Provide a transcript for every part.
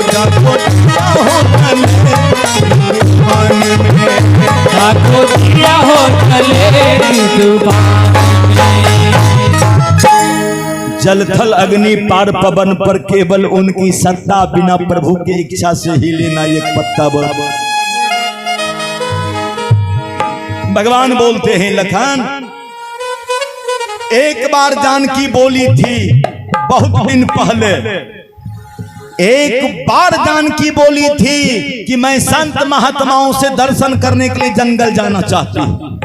जाको दिया हो तले तूफान में, जाको दिया हो तले तूफान में। जल थल अग्नि पार पवन पर केवल उनकी सत्ता, बिना प्रभु की इच्छा से ही लेना एक पत्ता बर। भगवान बोलते हैं लखन, एक बार जानकी बोली थी बहुत दिन पहले, एक बार जानकी बोली थी कि मैं संत महात्माओं से दर्शन करने के लिए जंगल जाना चाहती हूं,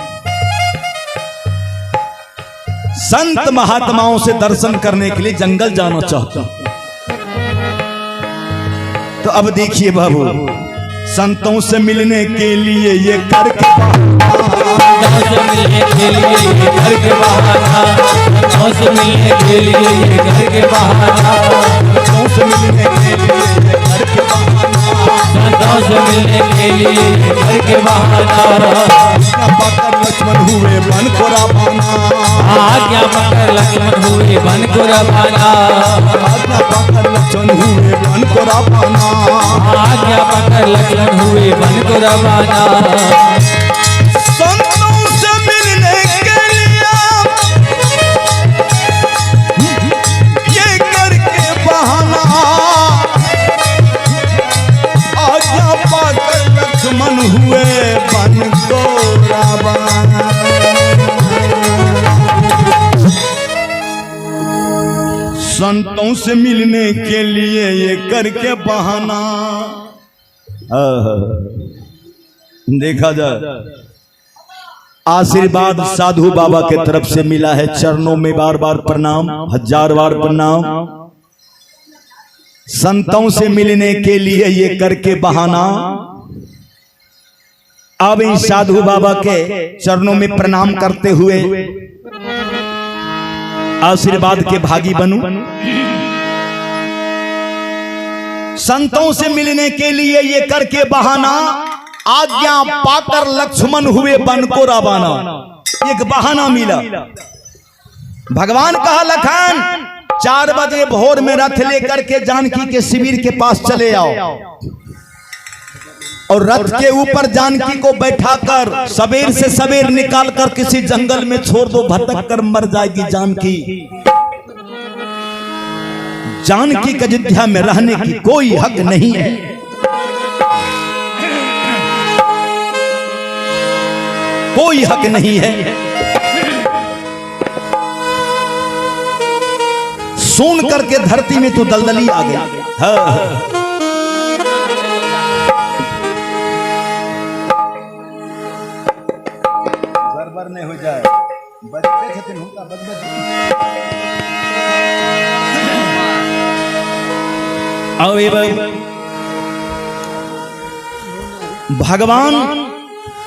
संत महात्माओं से दर्शन करने के लिए जंगल जाना चाहता हूं। तो अब देखिए बाबू, संतों से मिलने के लिए ये करके मिलने के लिए ये घर के बहाना, से मिलने के लिए ये घर के बहाना, से मिलने के लिए ये घर के बहाना, से मिलने के लिए ये घर के बहाना। पाकर लक्ष्मण हुए बन को रवाना, आज्ञा पाकर लक्ष्मण हुए बन को रवाना, आज्ञा पाकर लक्ष्मण हुए बन को रवाना, आज्ञा पाकर लक्ष्मण हुए बन को रवाना। संतों से मिलने के लिए ये करके बहाना, आज्ञा पाकर लक्ष्मण हुए बन को रवाना। संतों से मिलने के लिए ये करके बहाना। देखा जाए आशीर्वाद साधु बाबा के तरफ से मिला है, चरणों में बार बार प्रणाम, हजार बार प्रणाम। संतों से मिलने के लिए ये करके बहाना। अब इन साधु बाबा के चरणों में प्रणाम करते हुए आशीर्वाद के भागी बनूं। संतों से मिलने के लिए ये करके बहाना, आज्ञा पाकर लक्ष्मण हुए बन को रवाना। एक बहाना मिला। भगवान कहा लखन 4 बजे भोर में रथ लेकर के जानकी के शिविर के पास चले आओ, और रथ के ऊपर जानकी को बैठाकर सवेर से सवेर निकाल कर किसी जंगल में छोड़ दो, भटक कर मर जाएगी जानकी। जानकी का अयोध्या में रहने की कोई हक नहीं है। कोई हक नहीं है। सुन करके धरती में तो दलदली आ गया। गड़बड़ नहीं हो जाए, बजते थे उनका भगवान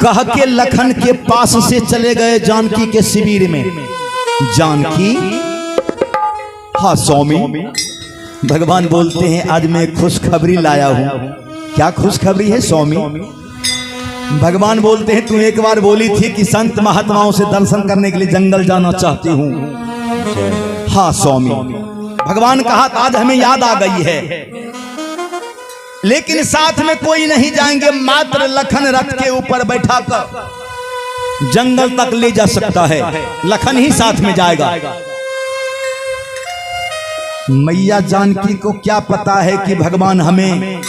कह के लखन के पास से चले गए जानकी के शिविर में। जानकी, हाँ स्वामी। भगवान बोलते हैं आज मैं खुशखबरी लाया हूं। क्या खुशखबरी है स्वामी? भगवान बोलते हैं तू एक बार बोली थी कि संत महात्माओं से दर्शन करने के लिए जंगल जाना चाहती हूं। हाँ स्वामी। भगवान कहा आज हमें याद आ गई है, लेकिन साथ में कोई नहीं जाएंगे, मात्र लखन रथ के ऊपर बैठाकर जंगल तक ले जा सकता है, लखन ही साथ में जाएगा। मैया जानकी को क्या पता है कि भगवान हमें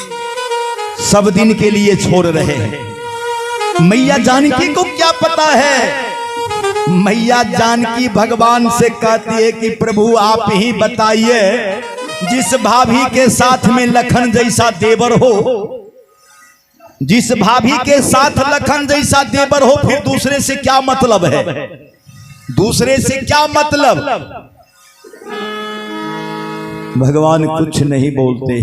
सब दिन के लिए छोड़ रहे हैं। मैया जानकी को क्या पता है? मैया जानकी भगवान से कहती है कि प्रभु आप ही बताइए, जिस भाभी के साथ में लखन जैसा देवर हो, जिस भाभी के साथ लखन जैसा देवर हो, फिर दूसरे से क्या मतलब है? दूसरे से क्या मतलब? भगवान कुछ नहीं बोलते।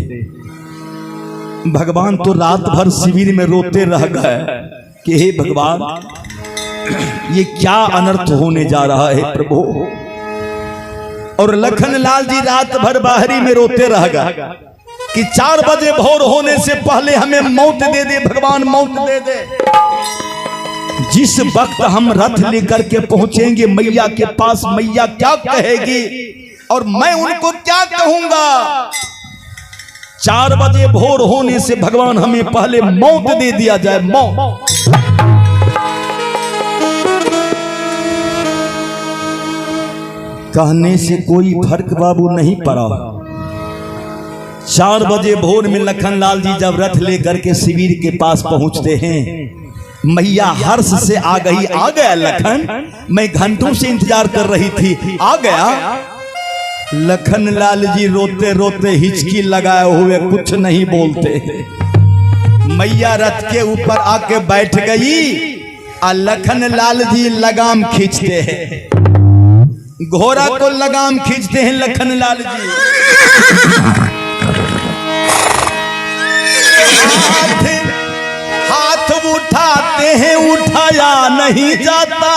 भगवान तो रात भर शिविर में रोते रह गए कि हे भगवान ये क्या अनर्थ होने जा रहा है प्रभु। और लखन लाल जी रात भर बाहरी में रोते रह गए कि 4 बजे भोर होने से पहले हमें मौत दे दे भगवान, मौत दे दे। जिस वक्त हम रथ लेकर के पहुंचेंगे मैया के पास, मैया क्या कहेगी और मैं उनको क्या कहूंगा? 4 बजे भोर होने से भगवान हमें पहले मौत दे दिया जाए, मौत। कहने से कोई फर्क बाबू नहीं पड़ा। 4 बजे भोर में लखनलाल जी जब रथ लेकर के शिविर के पास पहुंचते हैं, मैया हर्ष से आ गई। आ गया लखन, मैं घंटों से इंतजार कर रही थी, आ गया। लखनलाल जी रोते रोते हिचकी लगाए हुए कुछ नहीं बोलते। मैया रथ के ऊपर आके बैठ गई और लखनलाल जी लगाम खींचते हैं, घोड़ा को लगाम खींचते हैं लखनलाल जी। हाथ उठाते हैं, उठाया नहीं जाता।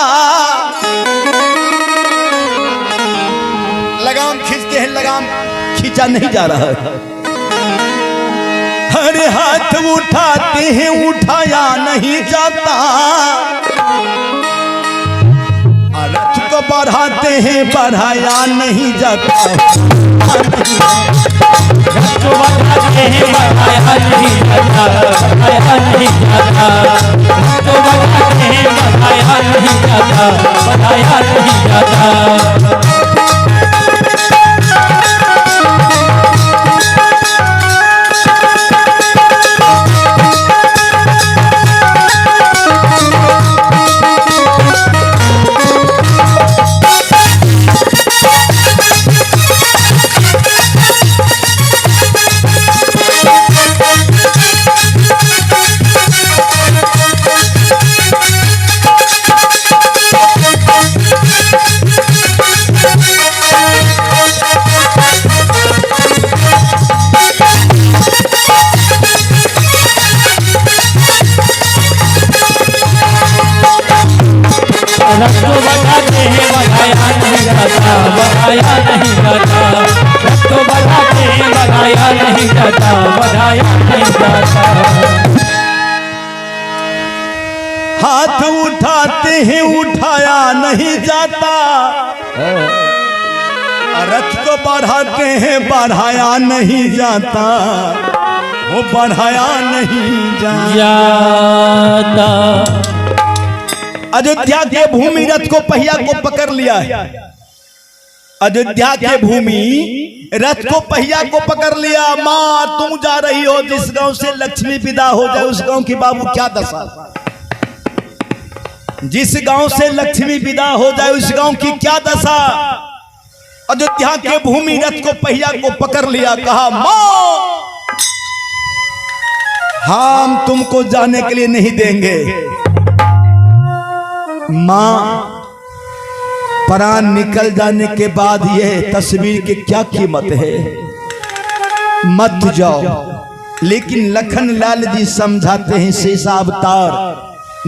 लगाम खींचते हैं, लगाम खींचा नहीं जा रहा है। अरे हाथ उठाते हैं, उठाया नहीं जाता। रथ को बढ़ाते हैं, बढ़ाया नहीं जाता। रथ को बढ़ाते हैं, बढ़ाया नहीं जाता, बढ़ाया नहीं जाता। रथ को बढ़ाते हैं, बढ़ाया नहीं जाता, बढ़ाया नहीं जाता। रथ को बढ़ाते हैं, बढ़ाया नहीं जाता, बढ़ाया नहीं जाता। रथ को बढ़ाते हैं, बढ़ाया नहीं जाता, बढ़ाया नहीं जाता। हाथ उठाते हैं, उठाया नहीं जाता। रथ को बढ़ाते हैं, बढ़ाया नहीं जाता, वो बढ़ाया नहीं जाता। अयोध्या के भूमि रथ को पहिया को पकड़ लिया है। अयोध्या के भूमि रथ को पहिया को पकड़ लिया। माँ तुम जा रही हो, जिस गांव से लक्ष्मी विदा हो जाए उस गांव की बाबू क्या दशा। जिस गांव से लक्ष्मी विदा हो जाए उस गांव की क्या दशा। अयोध्या के भूमि रथ को पहिया को पकड़ लिया, कहा माँ हम तुमको जाने के लिए नहीं देंगे। मां प्राण निकल जाने के बाद यह तस्वीर की क्या कीमत है, मत जाओ। लेकिन लखनलाल जी समझाते हैं, शेषावतार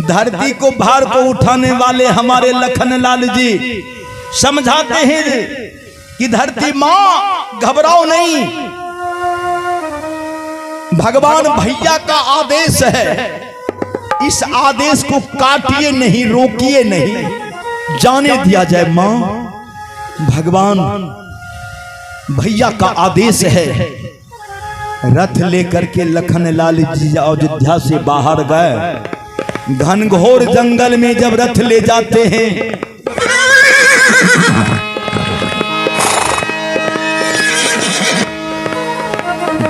धरती को भार को उठाने वाले हमारे लखनलाल जी समझाते हैं कि धरती मां घबराओ नहीं, भगवान भैया का आदेश है, इस आदेश को काटिए नहीं, रोकिए नहीं, जाने दिया जाए। मां भगवान भैया का आदेश है। रथ लेकर के लखनलाल जी अयोध्या से बाहर गए। घनघोर जंगल में जब रथ ले जाते हैं,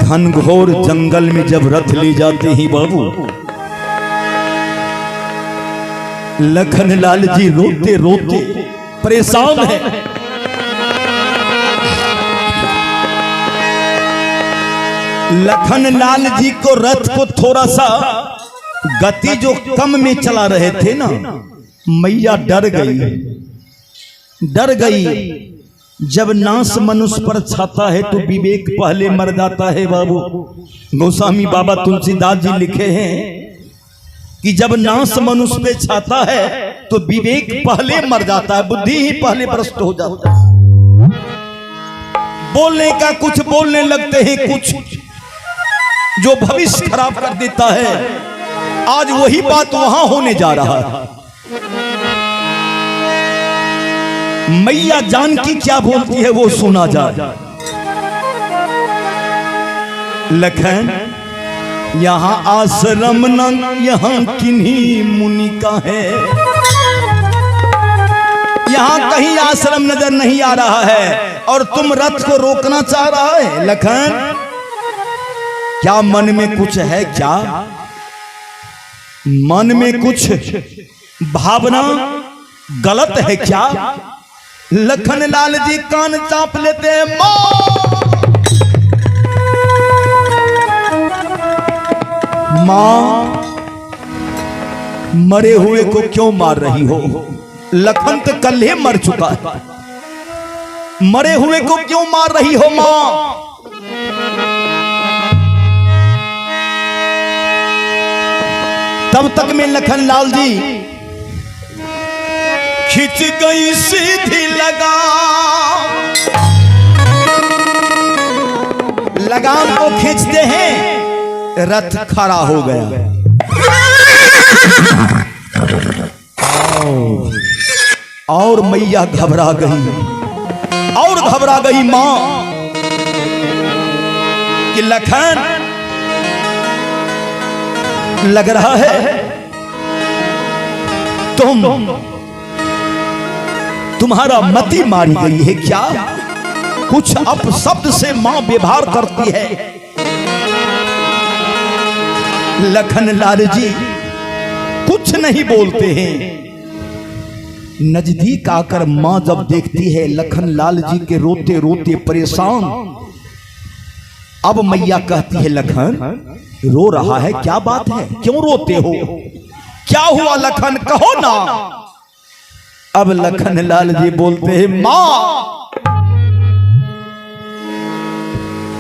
घनघोर जंगल में जब रथ ले जाते हैं बाबू, लखनलाल जी रोते रोते परेशान है। लखनलाल जी को रथ को थोड़ा सा गति जो कम में चला रहे थे ना, मैया डर गई। जब नाश मनुष्य पर छाता है तो विवेक पहले मर जाता है बाबू। गोस्वामी बाबा तुलसीदास जी लिखे हैं कि जब नाश मनुष्य पे छाता है तो विवेक पहले मर जाता है, बुद्धि ही पहले भ्रष्ट हो जाता है। बोलने का कुछ बोलने लगते हैं, कुछ जो भविष्य खराब कर देता है। आज वही बात वहां होने जा रहा है। मैया जानकी क्या बोलती है वो सुना जाए। लखन यहाँ आश्रम न यहाँ किन्हीं मुनि का है, यहाँ कहीं आश्रम नजर नहीं आ रहा है और तुम रथ को रोकना चाह रहा है। लखन क्या मन में कुछ है? क्या मन में कुछ भावना गलत है क्या? लखन लाल जी कान चाप लेते हैं। मां मरे हुए को क्यों मार रही हो? लखन तो कल ही मर चुका है, मरे हुए को क्यों मार रही हो मां? तब तक में लखन लाल जी खिंच गई सीधी लगाम को खींचते हैं, रथ खड़ा हो गया। और मैया घबरा गई, और घबरा गई मां कि लखन लग रहा है तुम्हारा मति मारी गई है क्या? कुछ अपशब्द से मां व्यवहार करती है। लखन लाल जी कुछ नहीं बोलते हैं। नजदीक आकर मां जब देखती है लखन लाल जी के रोते रोते परेशान, अब मैया कहती है लखन रो रहा है, क्या बात है, क्यों रोते हो, क्या हुआ लखन, कहो ना। अब लखन लाल जी बोलते हैं मां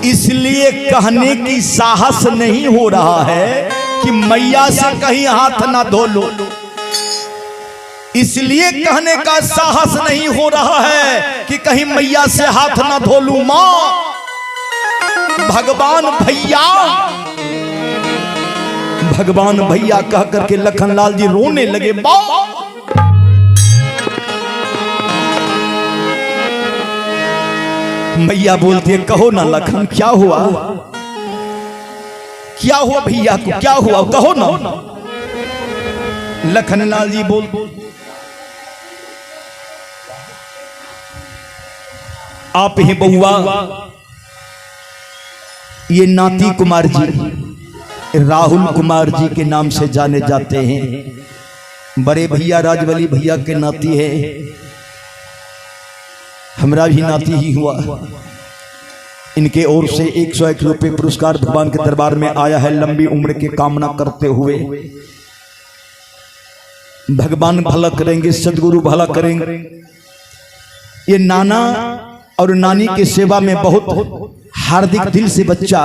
इसलिए कहने की साहस नहीं हो रहा है कि मैया से कहीं हाथ ना धो लो, इसलिए कहने का साहस नहीं हो रहा है कि कहीं मैया से हाथ ना धो लूं। मां भगवान भैया, भगवान भैया कह करके लखन लाल जी रोने लगे। मां मैया बोलती है कहो ना लखन क्या हुआ, क्या हुआ भैया को, क्या हुआ कहो ना। लखन लाल जी बोल आप ही बउआ, ये नाती कुमार जी राहुल कुमार जी के नाम से जाने जाते हैं। बड़े भैया राजवली भैया के नाती है, हमरा भी नाती ही हुआ। इनके ओर से 101 रुपये पुरस्कार भगवान के दरबार में आया है, लंबी उम्र की कामना करते हुए। भगवान भला करेंगे, सदगुरु भला करेंगे। ये नाना और नानी की सेवा में बहुत हार्दिक दिल से बच्चा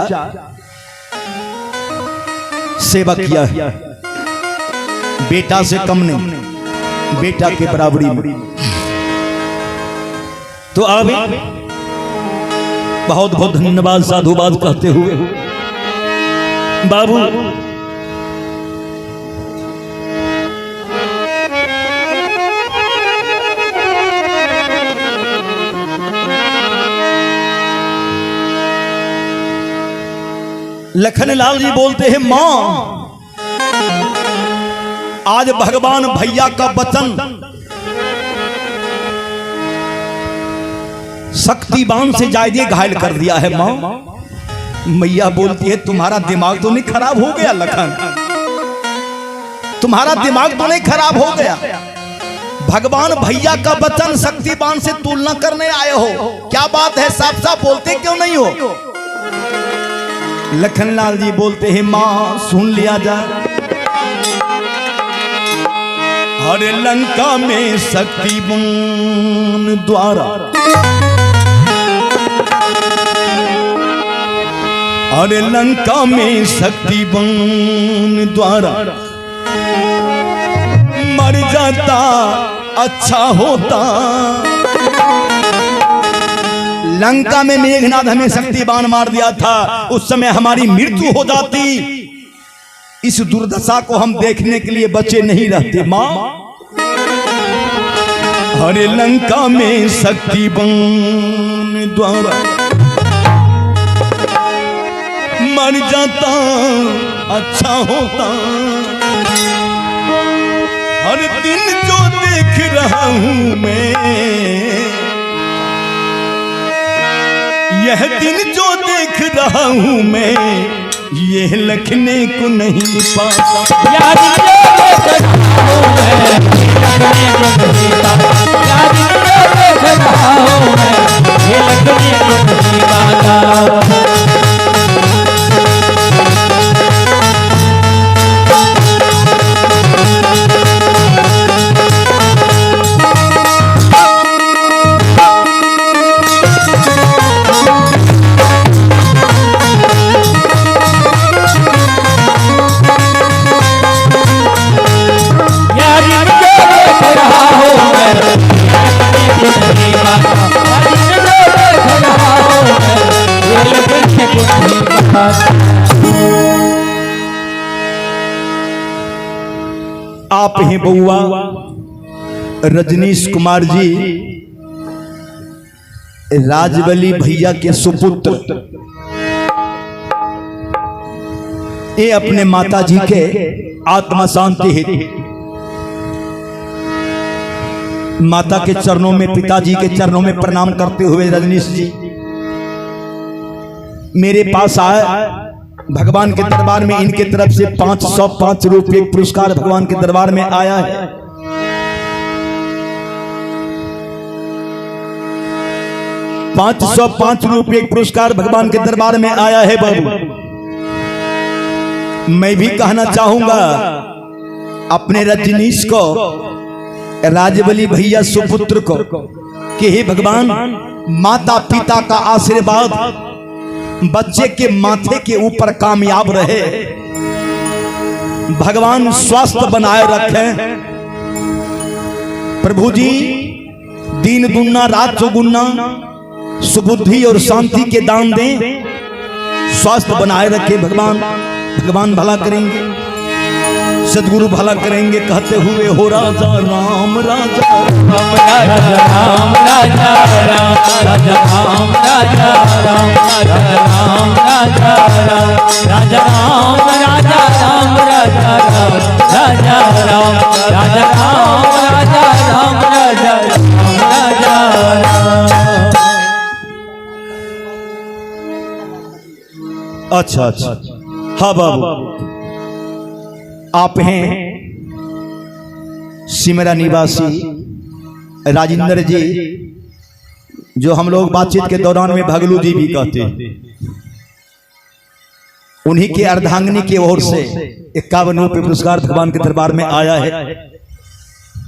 सेवा किया है, बेटा से कम नहीं, बेटा के बराबरी में। तो अब बहुत बहुत धन्यवाद साधुवाद कहते हुए बाबू लखन लाल जी बोलते हैं मां आज भगवान भैया का वचन शक्तिवान से ज्यादा घायल कर दिया है मां। मैया बोलती है तुम्हारा दिमाग तो नहीं खराब हो गया लखन, तुम्हारा दिमाग तो नहीं खराब हो गया। भगवान भैया का वचन शक्तिवान से तुलना करने आए हो, क्या बात है, साफ साफ बोलते क्यों नहीं हो। लखन लाल जी बोलते हैं मां सुन लिया जाए, हर लंका में शक्तिवान द्वारा, अरे लंका में शक्तिवान द्वारा मर जाता अच्छा होता। लंका में मेघनाद हमें शक्तिवान मार दिया था, उस समय हमारी मृत्यु हो जाती। इस दुर्दशा को हम देखने के लिए बचे नहीं रहते मां। अरे लंका में शक्तिवान द्वारा मर जाता अच्छा होता। हर दिन जो देख रहा हूं मैं, यह दिन जो देख रहा हूं मैं, यह लिखने को नहीं पाता। यार जो देख रहा हूं मैं, लिखने को नहीं पाता। यार जो देख रहा हूं मैं, ये लिखने को नहीं पाता। आप हैं बउआ रजनीश कुमार जी, राजबली भैया के सुपुत्र। ये अपने माता जी के आत्मा शांति हेतु माता के चरणों में, पिताजी के चरणों में प्रणाम करते हुए रजनीश जी मेरे पास आए। भगवान के दरबार में इनके तरफ से 505 रुपये पुरस्कार भगवान के दरबार में आया है। ₹505 पुरस्कार भगवान के दरबार में आया है बाबू। मैं भी कहना चाहूंगा अपने रजनीश को, राजबली भैया सुपुत्र को, कि हे भगवान माता पिता का आशीर्वाद बच्चे के माथे के ऊपर कामयाब रहे। भगवान स्वास्थ्य बनाए रखें। प्रभु जी दिन दुगना रात चौगुना सुबुद्धि और शांति के दान दें, स्वास्थ्य बनाए रखे भगवान। भगवान भला करेंगे, सदगुरु भला करेंगे। कहते हुए हो राजा राम राजा राम राजा राम राजा राम राजा राम राजा राम राजा राम राजा राम राजा राम राजा राम राजा राम राजा राम राजा राम राजा राम राजा राजा राम। अच्छा अच्छा, हाँ बाबू। आप हैं सिमरा निवासी राजेंद्र जी, जो हम लोग बातचीत के दौरान में भगलू जी भी कहते हैं। उन्हीं के अर्धांगिनी की ओर से 51 रुपये पुरस्कार भगवान के दरबार में आया है।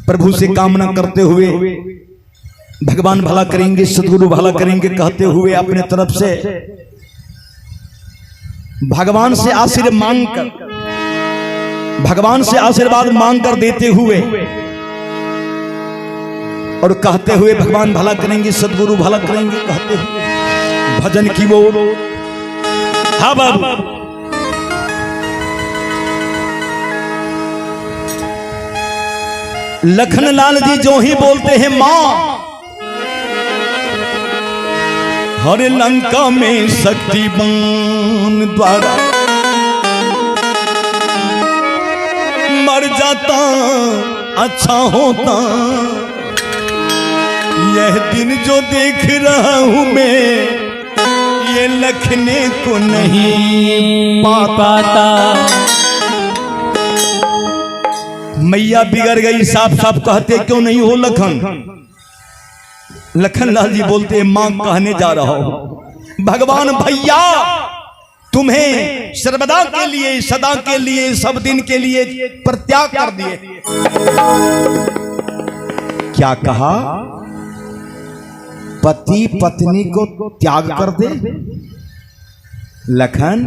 प्रभु से कामना करते हुए भगवान भला करेंगे, सदगुरु भला करेंगे कहते हुए अपने तरफ से भगवान से आशीर्वाद मांगकर, भगवान से आशीर्वाद मांगकर देते हुए और कहते हुए भगवान भला करेंगे, सदगुरु भला करेंगे कहते हुए भजन की वो। हाँ बाबू, लखनलाल जी जो ही बोलते हैं मां, हर लंका में शक्तिमान द्वारा मर जाता अच्छा होता। यह दिन जो देख रहा हूं मैं, ये लिखने को नहीं पाता। मैया बिगड़ गई, साफ साफ कहते क्यों नहीं हो लखन। लखनलाल जी बोलते मां कहने जा रहा हूं भगवान भैया तुम्हें सर्वदा के लिए, सदा के लिए, सब दिन के लिए परित्याग कर दिए। क्या कहा? पति पत्नी को त्याग कर दे? लखन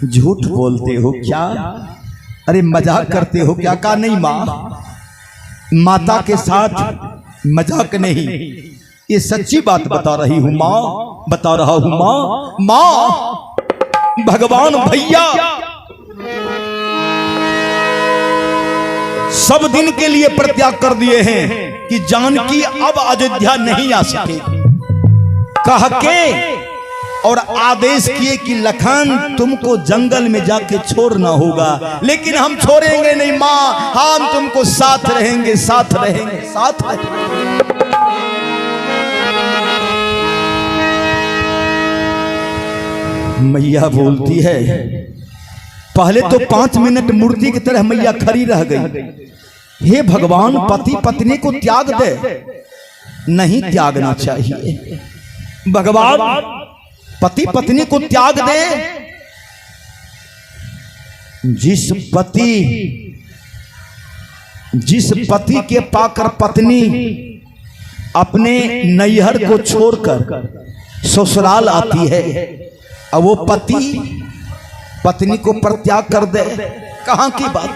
झूठ बोलते हो क्या? अरे मजाक करते हो क्या? कहा नहीं मां, माता के साथ मजाक नहीं, ये सच्ची बात बता रही हूं मां, बता रहा हूं मां। मां भगवान भैया सब दिन के लिए परित्याग कर दिए हैं कि जानकी अब अयोध्या नहीं आ सकेगी कह के, और आदेश किए कि लखन तुमको जंगल में जाके छोड़ना होगा, लेकिन हम छोड़ेंगे नहीं माँ, हम तुमको साथ रहेंगे, साथ रहेंगे, साथ रहेंगे। मैया बोलती है, पहले तो 5 मिनट मूर्ति की तरह मैया खड़ी रह गई। हे भगवान, पति पत्नी को त्याग दे, नहीं त्यागना चाहिए भगवान, पति पत्नी को त्याग दे। जिस पति के पाकर पत्नी अपने नैहर को छोड़कर ससुराल आती है, अब वो पति पत्नी को परित्याग कर दे, कहां की बात।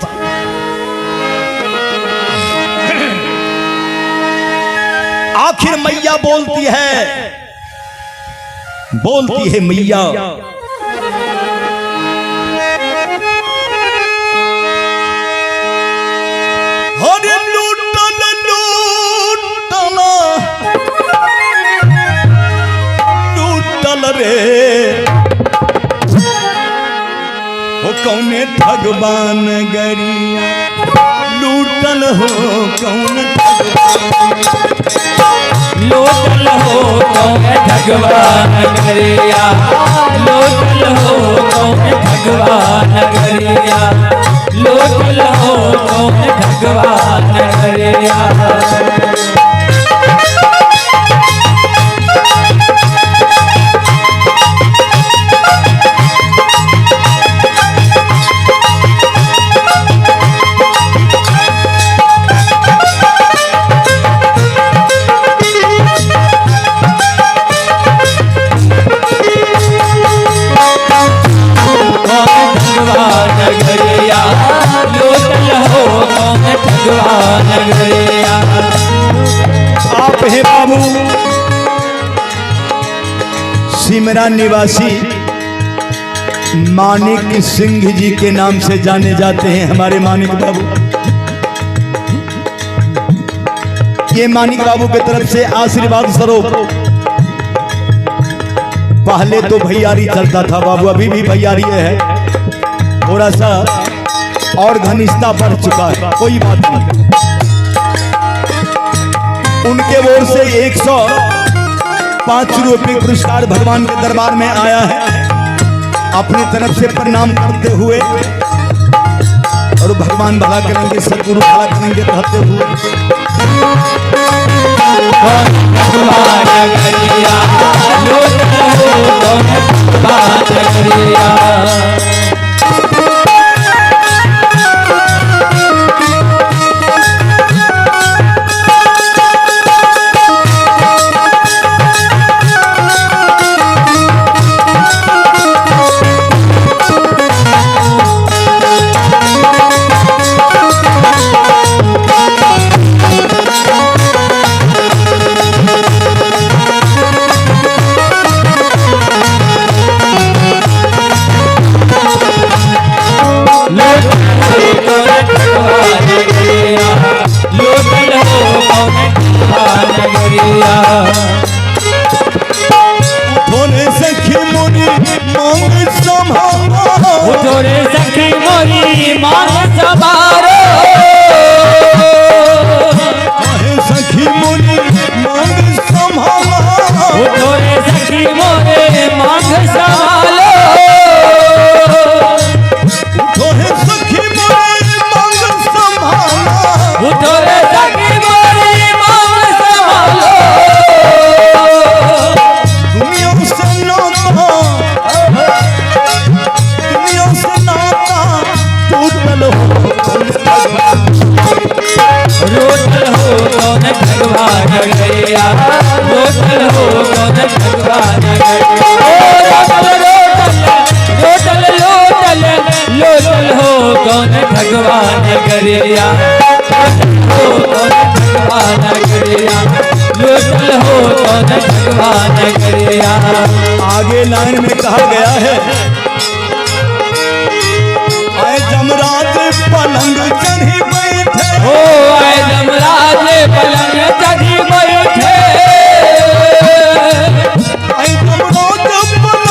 आखिर मैया बोलती है मैया, हरे लूटन लूटल रे, हो कौने भगवान गरिया लूटल हो, कौन लोटल हो कौन भगवान गरिया, लोटल हो कौन भगवान गरिया, लोटल हो कौन भगवान गरिया। आप हैं बाबू सिमरा निवासी मानिक सिंह जी के नाम से जाने जाते हैं हमारे मानिक बाबू। ये मानिक बाबू की तरफ से आशीर्वाद स्वरूप, पहले तो भैयारी चलता था बाबू, अभी भी भैयारी है, थोड़ा सा और घनिष्ठता बढ़ चुका है, कोई बात नहीं। उनके ओर से 105 रुपये पुरस्कार भगवान के दरबार में आया है, अपनी तरफ से प्रणाम करते हुए, और भगवान भला करेंगे, सदगुरु भला करेंगे कहते हुए। भगवान गरिया भगवान गरिया लोटल हो कौन भगवान गरिया। आगे लाइन में कहा गया है, आए जमराज पलंग चढ़ी बैठे, हो आए जमराज पलंग चढ़ी बैठे, आए जमराज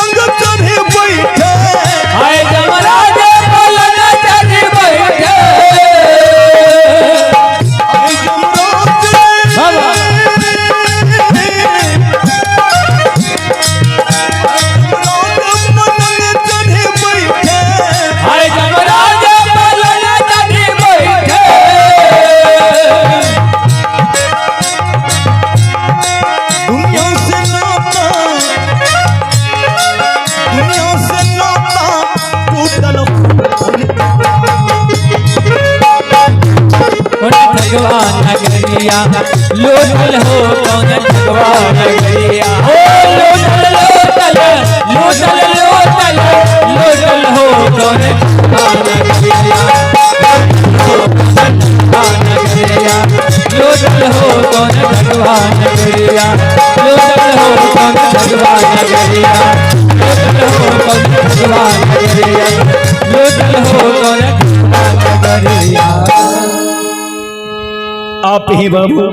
भगवान नगरिया लोटल हो कौन भगवान नगरिया हो लोटल लोटल लोटल लोटल लोटल हो कौन भगवान नगरिया लोटल हो कौन भगवान नगरिया लोटल हो कौन भगवान नगरिया लोटल हो कौन भगवान नगरिया लोटल हो कौन भगवान नगरिया। आप ही बाबू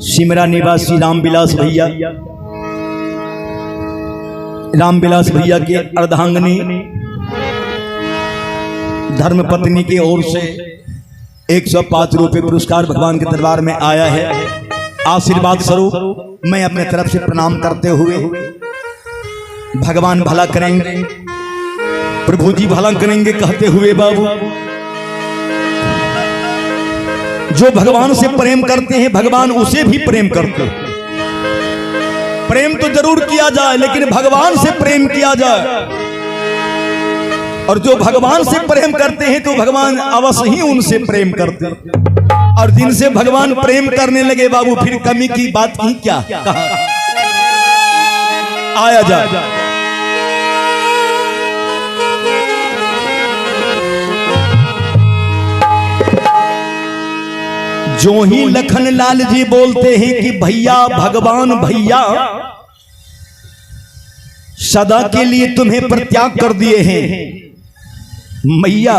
सिमरा निवासी रामविलास भैया, रामविलास भैया के अर्धांगिनी धर्मपत्नी की ओर से 105 रुपये पुरस्कार भगवान के दरबार में आया है। आशीर्वाद स्वरूप मैं अपने तरफ से प्रणाम करते हुए भगवान भला करेंगे, प्रभु जी भला करेंगे कहते हुए बाबू जो भगवान से प्रेम करते हैं भगवान उसे भी प्रेम करते हैं। प्रेम तो जरूर किया जाए लेकिन भगवान से प्रेम किया जाए, और जो भगवान से प्रेम करते हैं तो भगवान अवश्य ही उनसे प्रेम करते हैं। और जिनसे भगवान प्रेम करने लगे बाबू फिर कमी की बात की क्या कहा आया जाए। जो ही लखन लाल जी बोलते हैं कि भैया भगवान भैया सदा के लिए तुम्हें परित्याग कर दिए हैं, मैया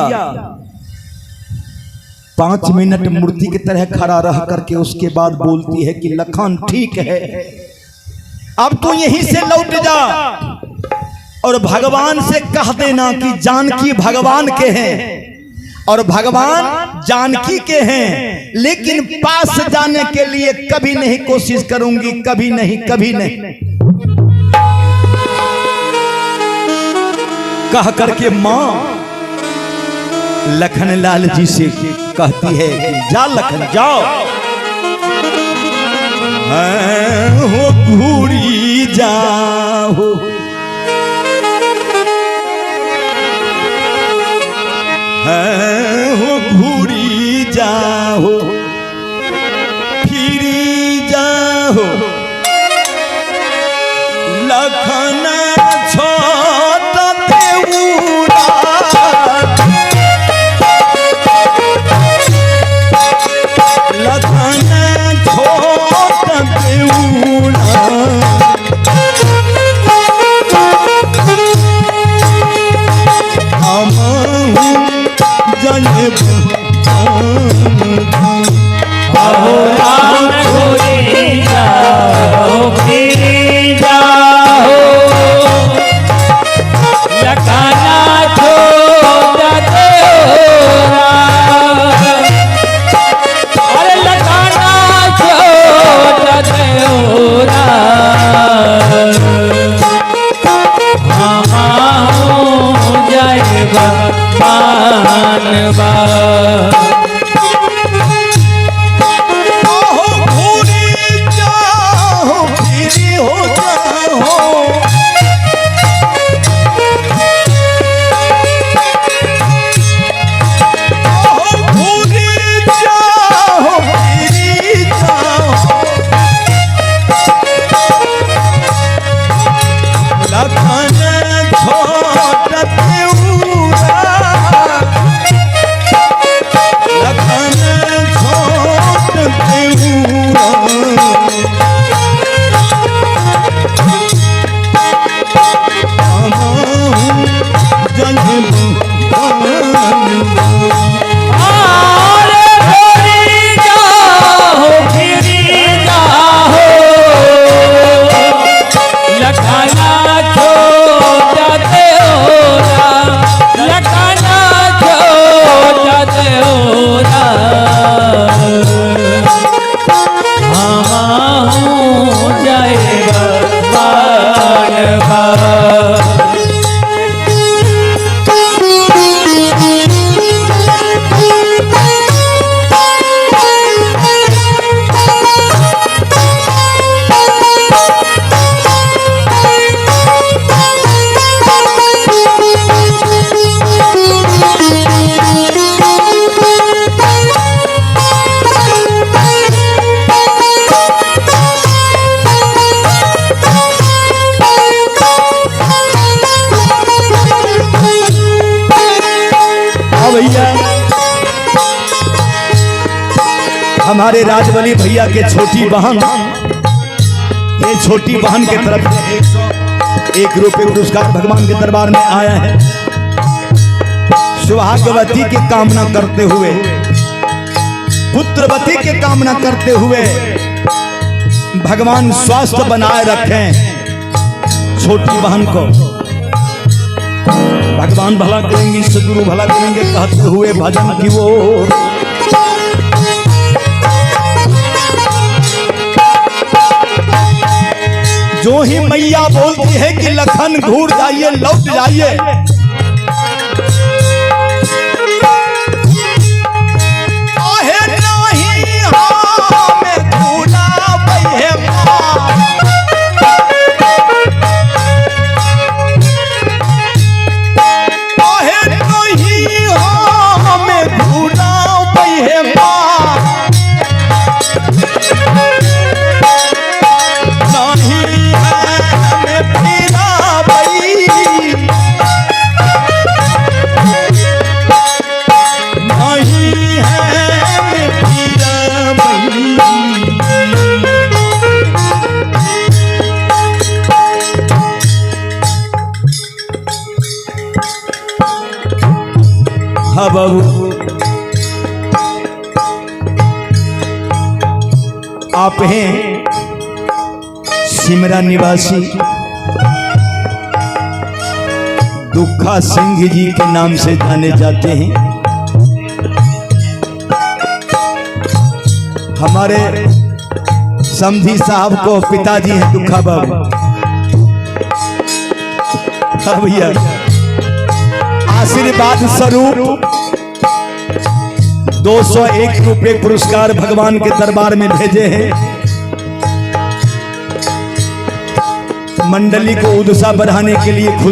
5 मिनट मूर्ति की तरह खड़ा रह करके उसके बाद बोलती है कि लखन ठीक है अब तू यहीं से लौट जा और भगवान से कह देना कि जानकी भगवान के हैं और भगवान जानकी के हैं, लेकिन पास जाने के लिए कभी नहीं कोशिश करूंगी, कभी नहीं कभी नहीं। कह करके मां लखन लाल जी से कहती है कि जा लखन जाओ, हो घूरी जाओ हो घूरी जाओ फिरी जाओ लखन छोट देउरा लखन छोट देउरा अहो राम घोरी जाओ फिरी जाओ लखाना छोड़ देओरा अरे लखाना छोड़ देओरा जाएगा पानवा हमारे राजवली भैया के छोटी बहन, ये छोटी बहन के तरफ से 101 रुपये पुरस्कार भगवान के दरबार में आया है। सुहागवती की कामना करते हुए, पुत्रवती की कामना करते हुए भगवान स्वास्थ्य बनाए रखें छोटी बहन को। भगवान भला करेंगे, सदगुरु भला करेंगे कहते हुए भजन की वो जो ही मैया बोलती है कि लखन घूर जाइए, लौट जाइए, हाँ बाबू, आप हैं सिमरा निवासी दुखा सिंह जी के नाम से जाने जाते हैं। हमारे समधी साहब को पिताजी हैं दुखा बाबू। हाँ भैया, आशीर्वाद स्वरूप 201 रुपये पुरस्कार भगवान के दरबार में भेजे हैं। मंडली को उत्साह बढ़ाने के लिए